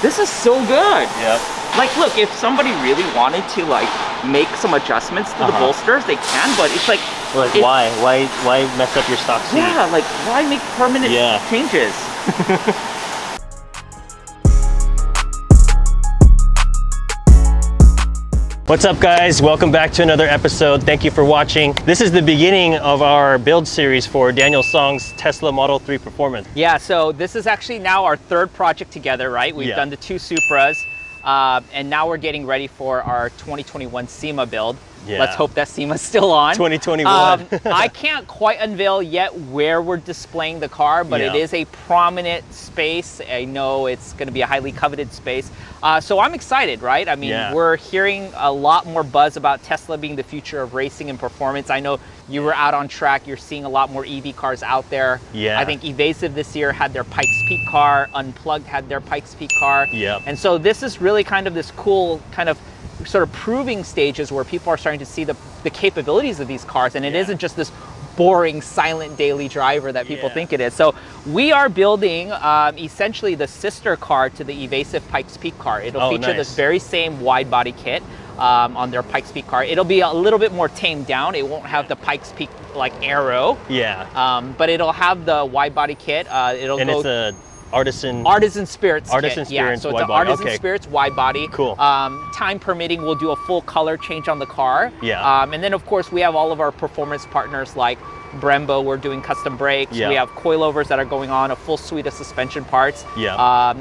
This is so good. Yep. Like, look, if somebody really wanted to like make some adjustments to the bolsters, they can. But it's like, why mess up your stock seat? Yeah, like why make permanent changes? What's up, guys? Welcome back to another episode. Thank you for watching. This is the beginning of our build series for Daniel Song's Tesla Model 3 Performance. Yeah, so this is actually now our third project together, right? We've done the two Supras, and now we're getting ready for our 2021 SEMA build. Yeah. Let's hope that SEMA's still on. 2021. I can't quite unveil yet where we're displaying the car, but it is a prominent space. I know it's going to be a highly coveted space. So I'm excited, right? I mean, we're hearing a lot more buzz about Tesla being the future of racing and performance. I know you were out on track. You're seeing a lot more EV cars out there. Yeah. I think Evasive this year had their Pikes Peak car. Unplugged had their Pikes Peak car. Yeah. And so this is really kind of this cool kind of sort of proving stages where people are starting to see the capabilities of these cars, and it isn't just this boring silent daily driver that people think it is. So we are building essentially the sister car to the Evasive Pikes Peak car. It'll feature this very same wide body kit on their Pikes Peak car. It'll be a little bit more tamed down. It won't have the Pikes Peak like arrow. Yeah. But it'll have the wide body kit. It's a Artisan Spirits kit. So it's an Artisan Spirits wide body. Cool. Time permitting, we'll do a full color change on the car. Yeah. And then of course we have all of our performance partners like Brembo. We're doing custom brakes. We have coilovers that are going on, a full suite of suspension parts. Yeah.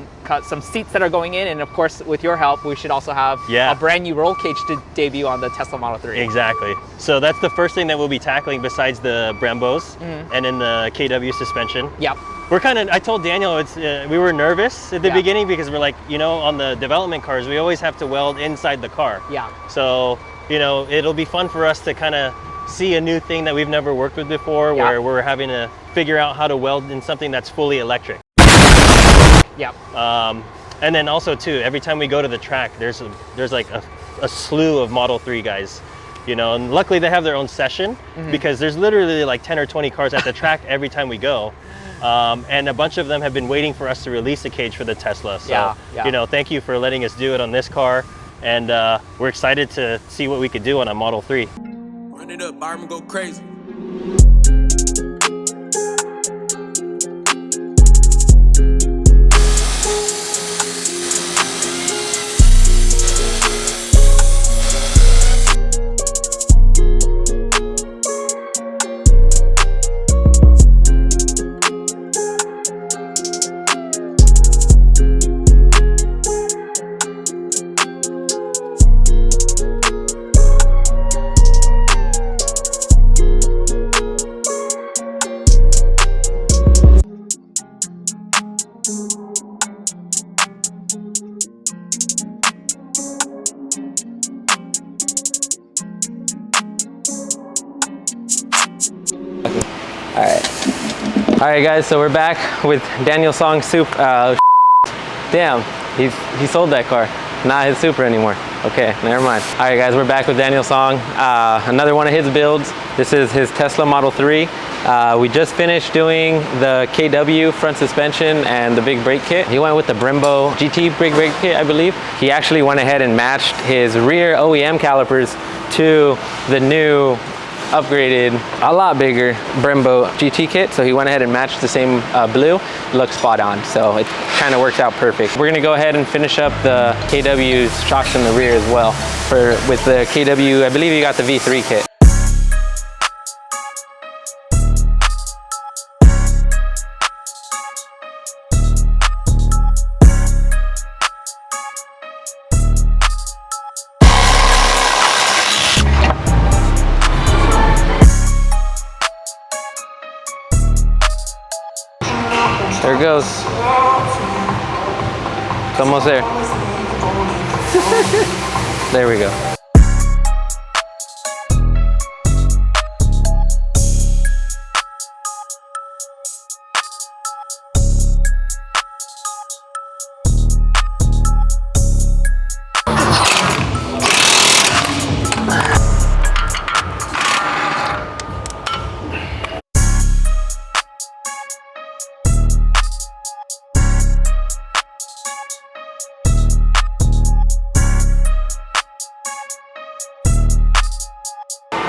Some seats that are going in, and of course with your help we should also have a brand new roll cage to debut on the Tesla Model 3. Exactly. So that's the first thing that we'll be tackling besides the Brembos and then the KW suspension. Yep. We're kind of, I told Daniel, we were nervous at the beginning because we're like, you know, on the development cars, we always have to weld inside the car. Yeah. So, you know, it'll be fun for us to kind of see a new thing that we've never worked with before, where we're having to figure out how to weld in something that's fully electric. Yeah. And then also too, every time we go to the track, there's like a slew of Model 3 guys. You know, and luckily they have their own session because there's literally like 10 or 20 cars at the track every time we go. And a bunch of them have been waiting for us to release a cage for the Tesla. So, you know, thank you for letting us do it on this car. And we're excited to see what we could do on a Model 3. Run it up, Byron, go crazy. All right, guys, so we're back with Daniel Song Supra. Damn, he sold that car. Not his Supra anymore. Okay, never mind. All right, guys, we're back with Daniel Song. Another one of his builds. This is his Tesla Model 3. We just finished doing the KW front suspension and the big brake kit. He went with the Brembo GT big brake kit, I believe. He actually went ahead and matched his rear OEM calipers to the new upgraded, a lot bigger Brembo GT kit. So he went ahead and matched the same blue. Looks spot on. So it kind of works out perfect. We're gonna go ahead and finish up the KW's shocks in the rear as well. With the KW, I believe you got the V3 kit. There it goes. It's almost there. There we go.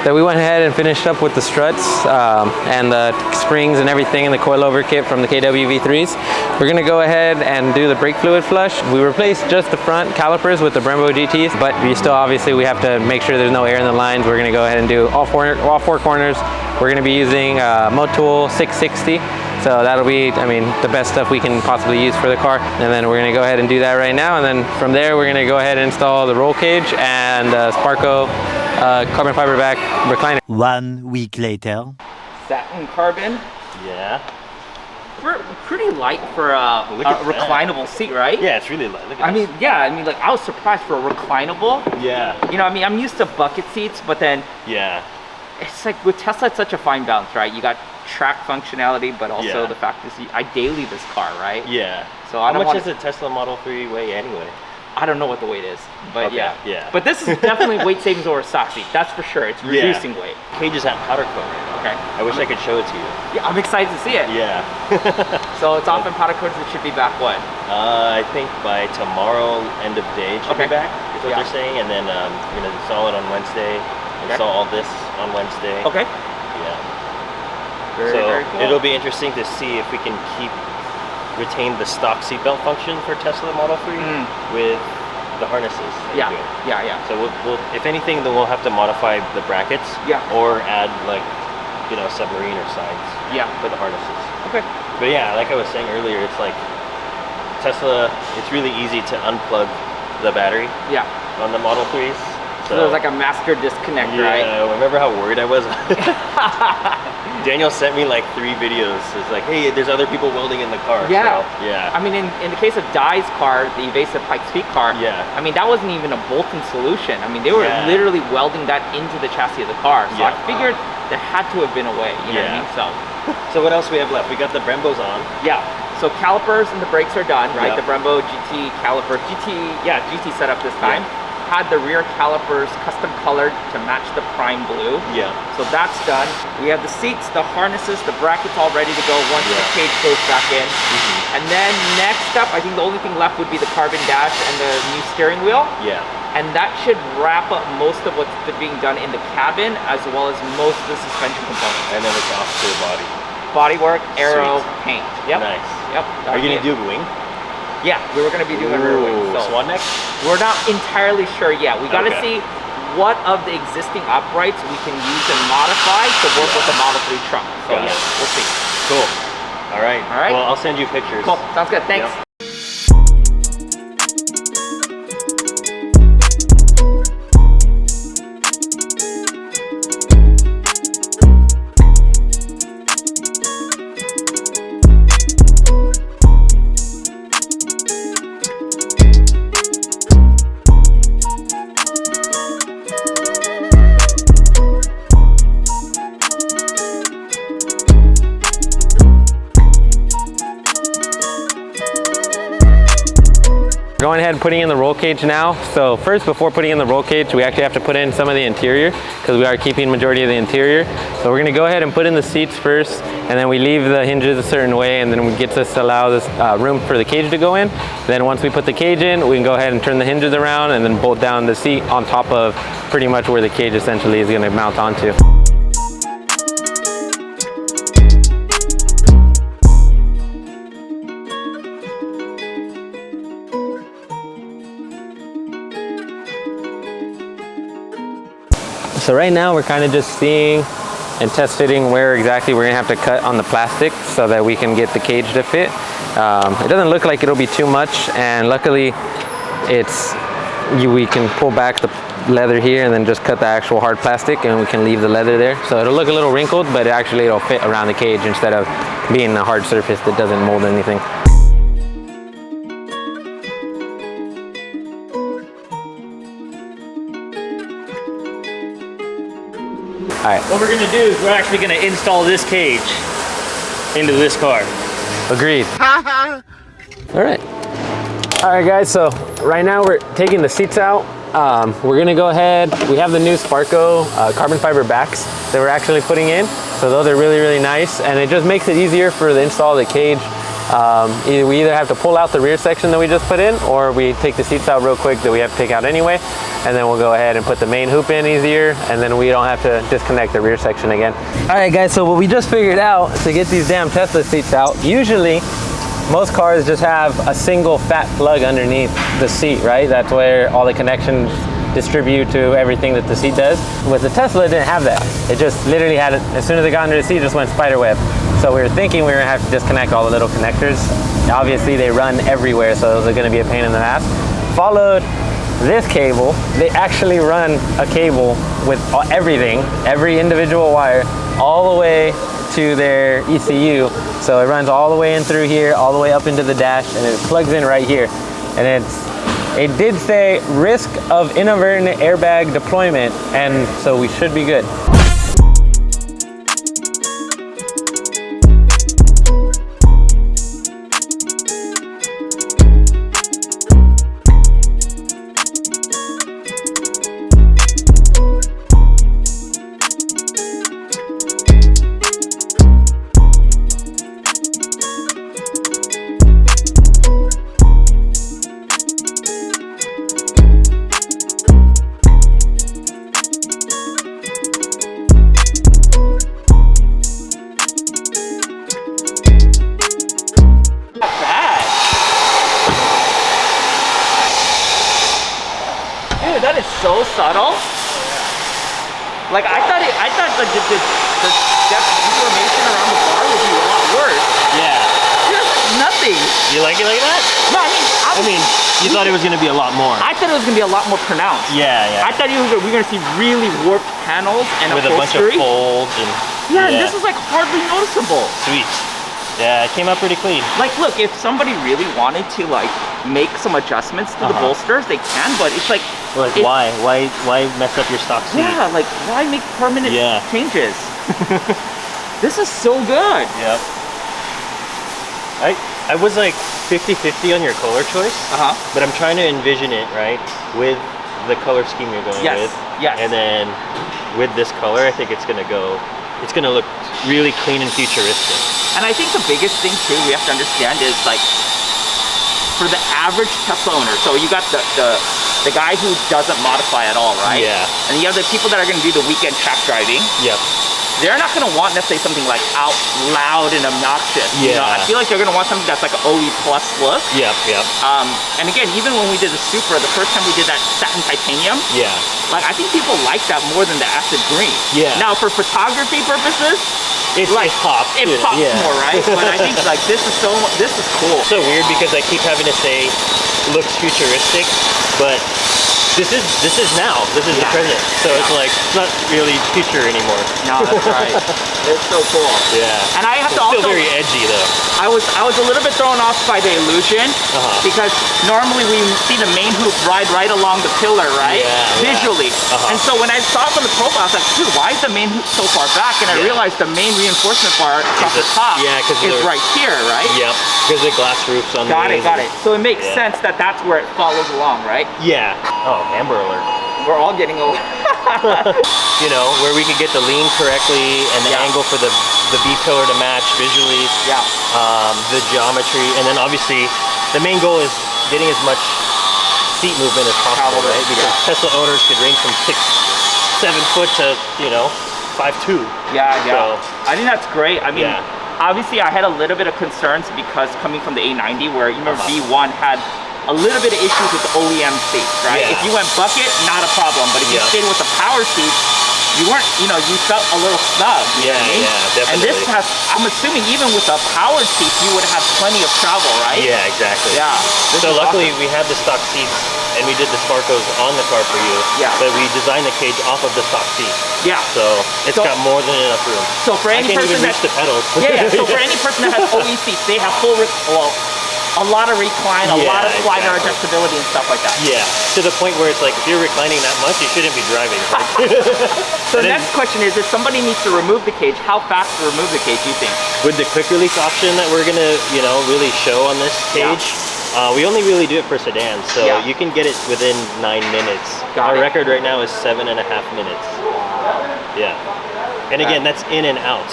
that we went ahead and finished up with the struts and the springs and everything in the coilover kit from the KW V3s. We're gonna go ahead and do the brake fluid flush. We replaced just the front calipers with the Brembo GTs, but we still obviously we have to make sure there's no air in the lines. We're gonna go ahead and do all four corners. We're gonna be using Motul 660. So that'll be, I mean, the best stuff we can possibly use for the car. And then we're gonna go ahead and do that right now. And then from there, we're gonna go ahead and install the roll cage and Sparco carbon fiber back recliner. 1 week later. Satin carbon. Yeah. Pretty light for a reclinable seat, right? Yeah, it's really light. Look at I mean, like I was surprised for a reclinable. Yeah. You know, I mean, I'm used to bucket seats, but then yeah, it's like with Tesla, it's such a fine balance, right? You got track functionality, but also the fact is I daily this car, right? Yeah. So I How much does a Tesla Model 3 weigh anyway? I don't know what the weight is, but yeah. But this is definitely weight savings over a stock seat. That's for sure. It's reducing weight. Cages have powder coat. Okay. I wish I could show it to you. Yeah, I'm excited to see it. Yeah. So it's off in powder coat. It should be back what? I think by tomorrow, end of day, it should be back. Is what they're saying, and then we're gonna install it on Wednesday. Install all this on Wednesday. Okay. Yeah. Very cool. It'll be interesting to see if we can retain the stock seatbelt function for Tesla Model 3 with the harnesses. Yeah. So we'll, if anything, then we'll have to modify the brackets. Yeah. Or add like, you know, submarine or sides. Yeah. For the harnesses. Okay. But yeah, like I was saying earlier, it's like Tesla. It's really easy to unplug the battery. Yeah. On the Model 3s. So there's like a master disconnect, right? Yeah, remember how worried I was? Daniel sent me like 3 videos. It's like, hey, there's other people welding in the car. Yeah. So, yeah. I mean, in the case of Dai's car, the Evasive Pikes Peak car, I mean, that wasn't even a bolt-in solution. I mean, they were literally welding that into the chassis of the car. So I figured there had to have been a way, you know what I mean? So what else we have left? We got the Brembos on. Yeah. So calipers and the brakes are done, right? The Brembo GT caliper, GT setup this time. Had the rear calipers custom colored to match the prime blue. Yeah. So that's done. We have the seats, the harnesses, the brackets all ready to go once the cage goes back in. And then next up, I think the only thing left would be the carbon dash and the new steering wheel. Yeah. And that should wrap up most of what's being done in the cabin, as well as most of the suspension components. And then it's off to the body. Bodywork, aero, paint. Yep. Nice. Yep. Are you gonna do a wing? Yeah, we were going to be doing a rear wing. So swan neck? We're not entirely sure yet. We got to see what of the existing uprights we can use and modify to work with the Model 3 trunk. So we'll see. Cool. All right. Well, I'll send you pictures. Cool. Sounds good. Thanks. Yep. Going ahead and putting in the roll cage now. So first, before putting in the roll cage, we actually have to put in some of the interior because we are keeping majority of the interior. So we're gonna go ahead and put in the seats first, and then we leave the hinges a certain way, and then it gets us to allow this room for the cage to go in. Then once we put the cage in, we can go ahead and turn the hinges around and then bolt down the seat on top of pretty much where the cage essentially is gonna mount onto. So right now we're kind of just seeing and test fitting where exactly we're gonna have to cut on the plastic so that we can get the cage to fit. It doesn't look like it'll be too much, and luckily we can pull back the leather here and then just cut the actual hard plastic, and we can leave the leather there. So it'll look a little wrinkled, but actually it'll fit around the cage instead of being a hard surface that doesn't mold anything. Alright. What we're going to do is we're actually going to install this cage into this car. Agreed. Alright. Alright guys, so right now we're taking the seats out. We're going to go ahead, we have the new Sparco carbon fiber backs that we're actually putting in. So those are really, really nice, and it just makes it easier for the install of the cage. We either have to pull out the rear section that we just put in, or we take the seats out real quick that we have to take out anyway, and then we'll go ahead and put the main hoop in easier, and then we don't have to disconnect the rear section again. All right guys, so what we just figured out to get these damn Tesla seats out, usually most cars just have a single fat plug underneath the seat, right? That's where all the connections distribute to everything that the seat does. With the Tesla, it didn't have that. It just literally had it, as soon as it got under the seat, it just went spider web. So we were thinking we were gonna have to disconnect all the little connectors. Obviously they run everywhere, so those are gonna be a pain in the ass. Followed this cable. They actually run a cable with everything, every individual wire, all the way to their ECU. So it runs all the way in through here, all the way up into the dash, and it plugs in right here. And it did say risk of inadvertent airbag deployment, and so we should be good. So subtle. Like I thought the depth deformation around the bar would be a lot worse. Yeah. There's nothing. You like it like that? No, I mean, you thought it was gonna be a lot more. I thought it was gonna be a lot more pronounced. Yeah, yeah. I thought we were gonna see really warped panels and with a bunch of folds and. Yeah, and this is like hardly noticeable. Sweet. Yeah, it came out pretty clean. Like, look, if somebody really wanted to like make some adjustments to the bolsters, they can. But it's like, why mess up your stock seat? Yeah, like why make permanent changes? This is so good. Yep. I was like 50-50 on your color choice. But I'm trying to envision it right with the color scheme you're going with. Yes. And then with this color, I think it's gonna look really clean and futuristic. And I think the biggest thing too we have to understand is like for the average Tesla owner, so you got the guy who doesn't modify at all, right? Yeah. And you have the people that are gonna do the weekend track driving. Yep. They're not gonna want necessarily something like out loud and obnoxious. Yeah. You know, I feel like they're gonna want something that's like an OE plus look. Yep, yep. And again, even when we did the Supra, the first time we did that satin titanium, like I think people like that more than the acid green. Yeah. Now for photography purposes, it pops. It pops more, right? But I think like this is cool. It's so weird because I keep having to say looks futuristic, but this is now. This is the present. So it's like it's not really future anymore. No, that's right. It's so cool. Yeah. And I have to still also very edgy though. I was a little bit thrown off by the illusion because normally we see the main hoop ride right along the pillar, right? Visually. And so when I saw it from the profile, I was like, dude, why is the main hoop so far back? And I realized the main reinforcement bar across the top is right here, right? Yep. Because the glass roof's on Got it. So it makes sense that that's where it follows along, right? Yeah. Oh, Amber Alert. We're all getting a you know, where we could get the lean correctly and the angle for the B-pillar to match visually. Yeah. The geometry, and then obviously the main goal is getting as much seat movement as possible, right? Because Tesla owners could range from 6-7 foot to 5'2". Yeah. So, I think that's great. I mean, obviously I had a little bit of concerns because coming from the A90, where you remember V1 had a little bit of issues with the OEM seats, right? If you went bucket, not a problem, but if you stayed with the power seats, you weren't, you felt a little snug. You know what I mean? Definitely. And this has, I'm assuming even with the powered seats, you would have plenty of travel, right? Yeah, exactly. Yeah. So luckily we had the stock seats and we did the Sparcos on the car for you. Yeah. But we designed the cage off of the stock seat. Yeah. So it's got more than enough room. So for any person that reach the pedals. So for any person that has OE seats, they have a lot of recline, a lot of slider adjustability and stuff like that. Yeah, to the point where it's like, if you're reclining that much, you shouldn't be driving. So the next question is, if somebody needs to remove the cage, how fast to remove the cage, do you think? With the quick release option that we're gonna, really show on this cage, we only really do it for sedans, so you can get it within 9 minutes. Our record right now is 7.5 minutes. Yeah. And again, that's in and out.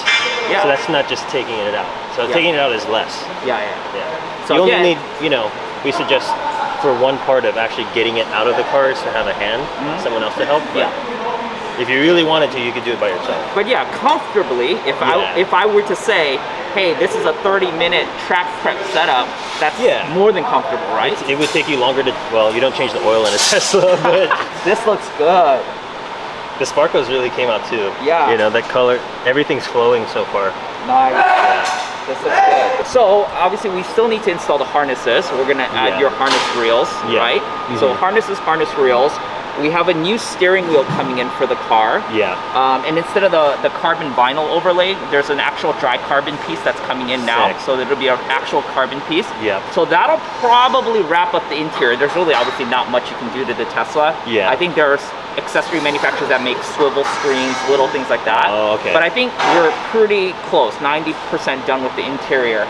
Yeah. So that's not just taking it out. So taking it out is less. Yeah. So you only need, you know, we suggest for one part of actually getting it out of the car is to have a hand, someone else to help. But if you really wanted to, you could do it by yourself. But yeah, comfortably, if I were to say, hey, this is a 30-minute track prep setup, that's more than comfortable, right? It would take you longer to, well, you don't change the oil in a Tesla, but this looks good. The Sparcos really came out too. Yeah. You know, that color, everything's flowing so far. Nice. This looks good. So obviously we still need to install the harnesses. We're gonna add your harness reels, right? So harnesses, harness reels. We have a new steering wheel coming in for the car. Yeah. And instead of the carbon vinyl overlay, there's an actual dry carbon piece that's coming in now. Sick. So it'll be an actual carbon piece. Yeah. So that'll probably wrap up the interior. There's really obviously not much you can do to the Tesla. Yeah. I think there's accessory manufacturers that make swivel screens, little things like that. Oh, okay. But I think we're pretty close, 90% done with the interior.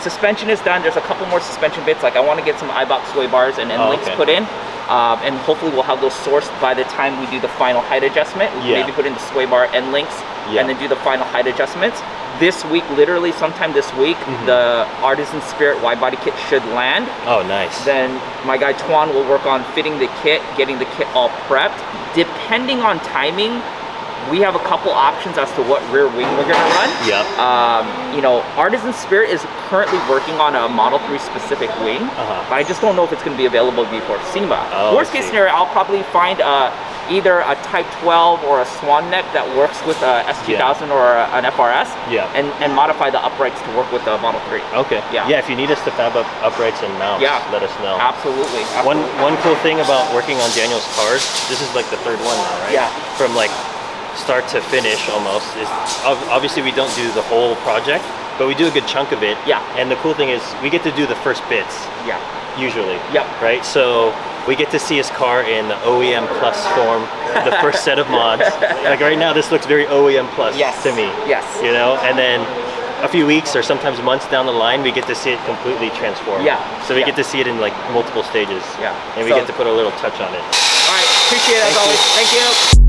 Suspension is done. There's a couple more suspension bits. Like I want to get some iBox sway bars and links put in. And hopefully we'll have those sourced by the time we do the final height adjustment. We can maybe put in the sway bar end links and then do the final height adjustments. This week, literally sometime this week, the Artisan Spirit Widebody kit should land. Oh, nice. Then my guy Tuan will work on fitting the kit, getting the kit all prepped. Depending on timing, we have a couple options as to what rear wing we're gonna run. Yep. You know, Artisan Spirit is currently working on a Model 3 specific wing, but I just don't know if it's gonna be available before SEMA. Worst case scenario, I'll probably find either a Type 12 or a swan neck that works with a S2000 or an FRS, and modify the uprights to work with the Model 3. Okay. Yeah, if you need us to fab up uprights and mounts, let us know. Absolutely. One cool thing about working on Daniel's cars, this is like the third one now, right? Yeah. From like start to finish almost, is obviously we don't do the whole project, but we do a good chunk of it. Yeah. And the cool thing is we get to do the first bits. Yeah. Usually. Yep. Right? So we get to see his car in the OEM Plus form, the first set of mods. Like right now, this looks very OEM Plus to me. Yes. You know, and then a few weeks or sometimes months down the line, we get to see it completely transformed. Yeah. So we get to see it in like multiple stages. Yeah. And we get to put a little touch on it. All right. Appreciate it as always. Thank you.